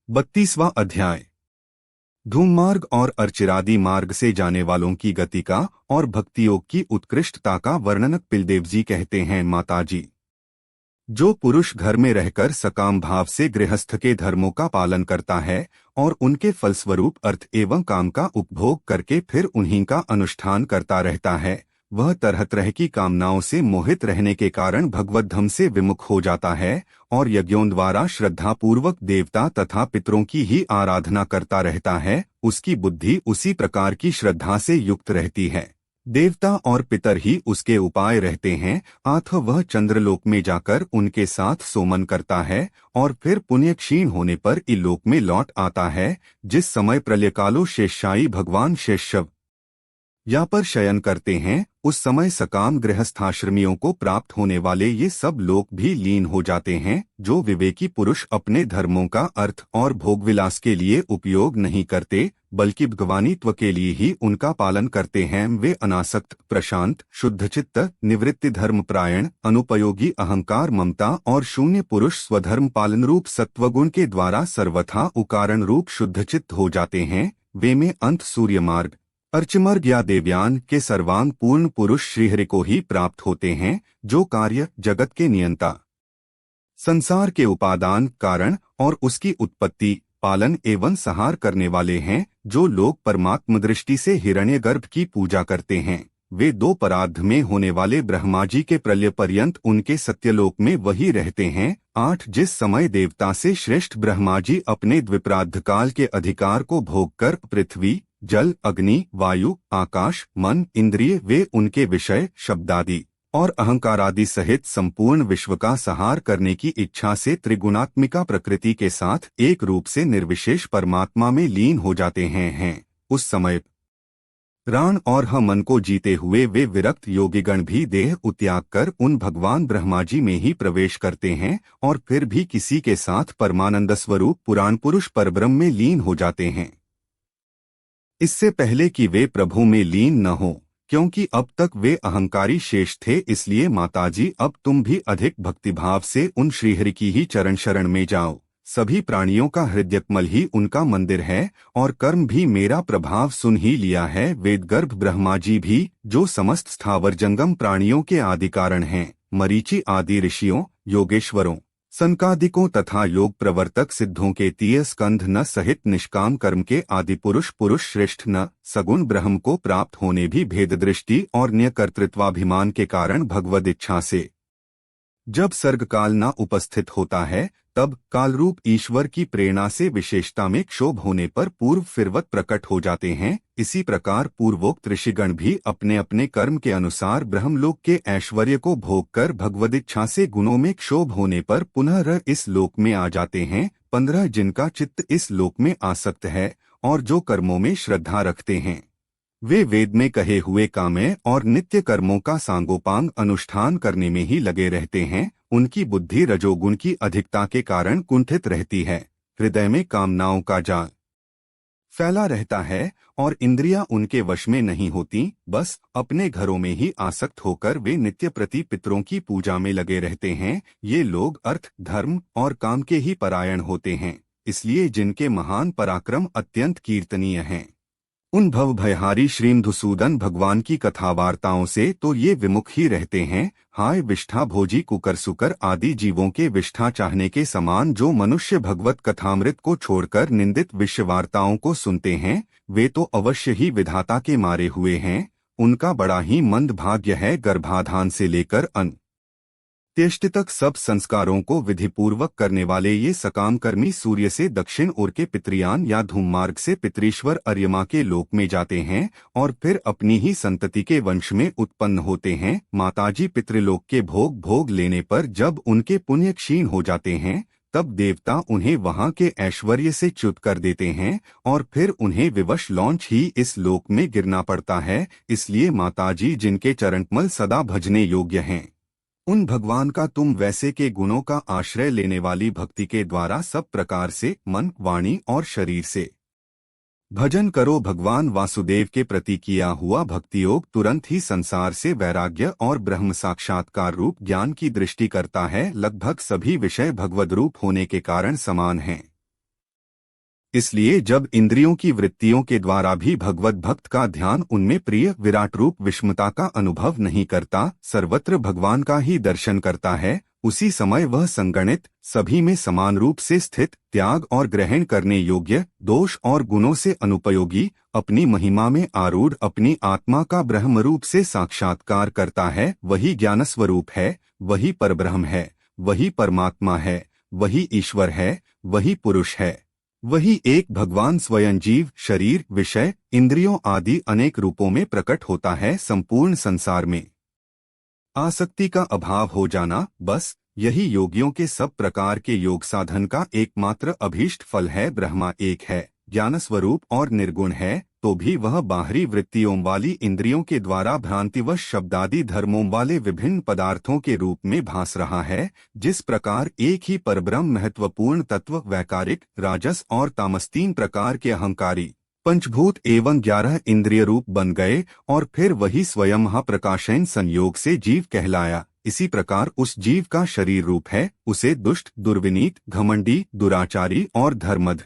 32वां अध्याय। धूममार्ग और अर्चिरादि मार्ग से जाने वालों की गति का और भक्तियोग की उत्कृष्टता का वर्णन पिलदेव जी कहते हैं। माताजी, जो पुरुष घर में रहकर सकाम भाव से गृहस्थ के धर्मों का पालन करता है और उनके फलस्वरूप अर्थ एवं काम का उपभोग करके फिर उन्हीं का अनुष्ठान करता रहता है, वह तरह तरह की कामनाओं से मोहित रहने के कारण भगवत धम से विमुख हो जाता है और यज्ञों द्वारा श्रद्धापूर्वक देवता तथा पितरों की ही आराधना करता रहता है। उसकी बुद्धि उसी प्रकार की श्रद्धा से युक्त रहती है। देवता और पितर ही उसके उपाय रहते हैं, अतः वह चंद्रलोक में जाकर उनके साथ सोमन करता है और फिर पुण्य क्षीण होने पर इलोक में लौट आता है। जिस समय प्रलयकालो शेषशायी भगवान शेषव या पर शयन करते हैं, उस समय सकाम गृहस्थाश्रमियों को प्राप्त होने वाले ये सब लोक भी लीन हो जाते हैं। जो विवेकी पुरुष अपने धर्मों का अर्थ और भोगविलास के लिए उपयोग नहीं करते बल्कि भगवानित्व के लिए ही उनका पालन करते हैं, वे अनासक्त, प्रशांत, शुद्धचित्त, निवृत्ति धर्मपरायण, अनुपयोगी अहंकार, ममता और शून्य पुरुष स्वधर्म पालन रूप सत्वगुण के द्वारा सर्वथा उकारण रूप शुद्धचित्त हो जाते हैं। वे में अंत सूर्य मार्ग, अर्चमर्ग या देवयान के सर्वांग पूर्ण पुरुष श्रीहरि को ही प्राप्त होते हैं, जो कार्य जगत के नियंता, संसार के उपादान कारण और उसकी उत्पत्ति, पालन एवं संहार करने वाले हैं। जो लोग परमात्म दृष्टि से हिरण्यगर्भ की पूजा करते हैं, वे दो परार्ध में होने वाले ब्रह्माजी के प्रलय पर्यंत उनके सत्यलोक में वही रहते हैं। 8 जिस समय देवता से श्रेष्ठ ब्रह्माजी अपने द्विप्रार्ध काल के अधिकार को भोगकर पृथ्वी, जल, अग्नि, वायु, आकाश, मन, इंद्रिय, वे उनके विषय, शब्दादि और अहंकारादि सहित संपूर्ण विश्व का संहार करने की इच्छा से त्रिगुणात्मिका प्रकृति के साथ एक रूप से निर्विशेष परमात्मा में लीन हो जाते हैं। उस समय प्राण और मन को जीते हुए वे विरक्त योगीगण भी देह त्याग कर उन भगवान ब्रह्माजी में ही प्रवेश करते हैं और फिर भी किसी के साथ परमानंद स्वरूप पुराण पुरुष परब्रह्म में लीन हो जाते हैं, इससे पहले कि वे प्रभु में लीन न हो, क्योंकि अब तक वे अहंकारी शेष थे। इसलिए माताजी, अब तुम भी अधिक भक्तिभाव से उन श्रीहरि की ही चरण शरण में जाओ। सभी प्राणियों का हृदयकमल ही उनका मंदिर है और कर्म भी मेरा प्रभाव सुन ही लिया है। वेदगर्भ ब्रह्माजी भी, जो समस्त स्थावर जंगम प्राणियों के आदि कारण हैं, मरीचि आदि ऋषियों, योगेश्वरों, संकादिकों तथा योग प्रवर्तक सिद्धों के 30 स्कंध न सहित निष्काम कर्म के आदि पुरुष श्रेष्ठ न सगुण ब्रह्म को प्राप्त होने भी भेद दृष्टि और न्यकर्तृत्वाभिमान के कारण भगवद इच्छा से जब सर्गकाल न उपस्थित होता है, तब कालरूप ईश्वर की प्रेरणा से विशेषता में क्षोभ होने पर पूर्व फिरवत प्रकट हो जाते हैं। इसी प्रकार पूर्वोक्त ऋषिगण भी अपने अपने कर्म के अनुसार ब्रह्मलोक के ऐश्वर्य को भोग कर भगवदिच्छा से गुणों में क्षोभ होने पर पुनः इस लोक में आ जाते हैं। 15 जिनका चित्त इस लोक में आसक्त है और जो कर्मों में श्रद्धा रखते हैं, वे वेद में कहे हुए काम्य और नित्य कर्मों का सांगोपांग अनुष्ठान करने में ही लगे रहते हैं। उनकी बुद्धि रजोगुण की अधिकता के कारण कुंठित रहती है, हृदय में कामनाओं का जाल फैला रहता है और इंद्रियां उनके वश में नहीं होती। बस अपने घरों में ही आसक्त होकर वे नित्य प्रति पितरों की पूजा में लगे रहते हैं। ये लोग अर्थ, धर्म और काम के ही परायण होते हैं, इसलिए जिनके महान पराक्रम अत्यंत कीर्तनीय हैं। उन भव भयहारी श्रीमधुसूदन भगवान की कथा वार्ताओं से तो ये विमुख ही रहते हैं। हाय विष्ठा भोजी कुकर सुकर आदि जीवों के विष्ठा चाहने के समान जो मनुष्य भगवत कथामृत को छोड़कर निंदित विश्व वार्ताओं को सुनते हैं, वे तो अवश्य ही विधाता के मारे हुए हैं। उनका बड़ा ही मंद भाग्य है। गर्भाधान से लेकर त्यष्टि तक सब संस्कारों को विधिपूर्वक करने वाले ये सकामकर्मी सूर्य से दक्षिण ओर के पितृयान या धूममार्ग से पितरीश्वर अर्यमा के लोक में जाते हैं और फिर अपनी ही संतति के वंश में उत्पन्न होते हैं। माताजी, पितृलोक के भोग लेने पर जब उनके पुण्य क्षीण हो जाते हैं, तब देवता उन्हें वहां के ऐश्वर्य से च्युत कर देते हैं और फिर उन्हें विवश लौंच ही इस लोक में गिरना पड़ता है। इसलिए माताजी, जिनके चरणकमल सदा भजने योग्य हैं, उन भगवान का तुम वैसे के गुणों का आश्रय लेने वाली भक्ति के द्वारा सब प्रकार से मन, वाणी और शरीर से भजन करो। भगवान वासुदेव के प्रति किया हुआ भक्तियोग तुरंत ही संसार से वैराग्य और ब्रह्म साक्षात्कार रूप ज्ञान की दृष्टि करता है। लगभग सभी विषय भगवद रूप होने के कारण समान हैं। इसलिए जब इंद्रियों की वृत्तियों के द्वारा भी भगवत भक्त का ध्यान उनमें प्रिय विराट रूप विषमता का अनुभव नहीं करता, सर्वत्र भगवान का ही दर्शन करता है, उसी समय वह संगणित, सभी में समान रूप से स्थित, त्याग और ग्रहण करने योग्य, दोष और गुणों से अनुपयोगी, अपनी महिमा में आरूढ़ अपनी आत्मा का ब्रह्म रूप से साक्षात्कार करता है। वही ज्ञान स्वरूप है, वही परब्रह्म है, वही परमात्मा है, वही ईश्वर है, वही पुरुष है, वही एक भगवान स्वयं जीव, शरीर, विषय, इंद्रियों आदि अनेक रूपों में प्रकट होता है। संपूर्ण संसार में आसक्ति का अभाव हो जाना, बस यही योगियों के सब प्रकार के योग साधन का एकमात्र अभीष्ट फल है। ब्रह्मा एक है, ज्ञान स्वरूप और निर्गुण है, तो भी वह बाहरी वृत्तियों वाली इंद्रियों के द्वारा भ्रांतिवश शब्दादि धर्मों वाले विभिन्न पदार्थों के रूप में भास रहा है। जिस प्रकार एक ही परब्रह्म महत्वपूर्ण तत्व वैकारिक, राजस और तामस 3 प्रकार के अहंकारी पंचभूत एवं 11 इंद्रिय रूप बन गए और फिर वही स्वयं महाप्रकाशन संयोग से जीव कहलाया, इसी प्रकार उस जीव का शरीर रूप है। उसे दुष्ट, दुर्विनीत, घमंडी, दुराचारी और धर्मध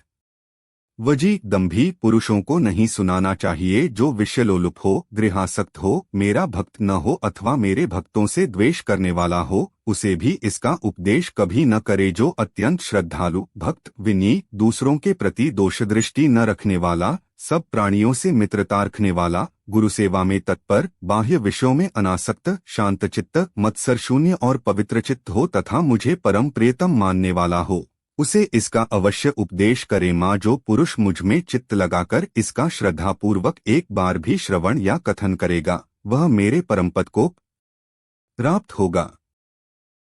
वजी दंभी पुरुषों को नहीं सुनाना चाहिए। जो विषयलोलुप हो, गृहासक्त हो, मेरा भक्त न हो अथवा मेरे भक्तों से द्वेष करने वाला हो, उसे भी इसका उपदेश कभी न करे। जो अत्यंत श्रद्धालु, भक्त, विनीत, दूसरों के प्रति दोषदृष्टि न रखने वाला, सब प्राणियों से मित्रता रखने वाला, गुरु सेवा में तत्पर, बाह्य विषयों में अनासक्त, शांतचित्त, मत्सर शून्य और पवित्र चित्त हो तथा मुझे परम प्रियतम मानने वाला हो, उसे इसका अवश्य उपदेश करे। माँ जो पुरुष मुझ में चित्त लगाकर इसका श्रद्धापूर्वक एक बार भी श्रवण या कथन करेगा, वह मेरे परमपद को प्राप्त होगा।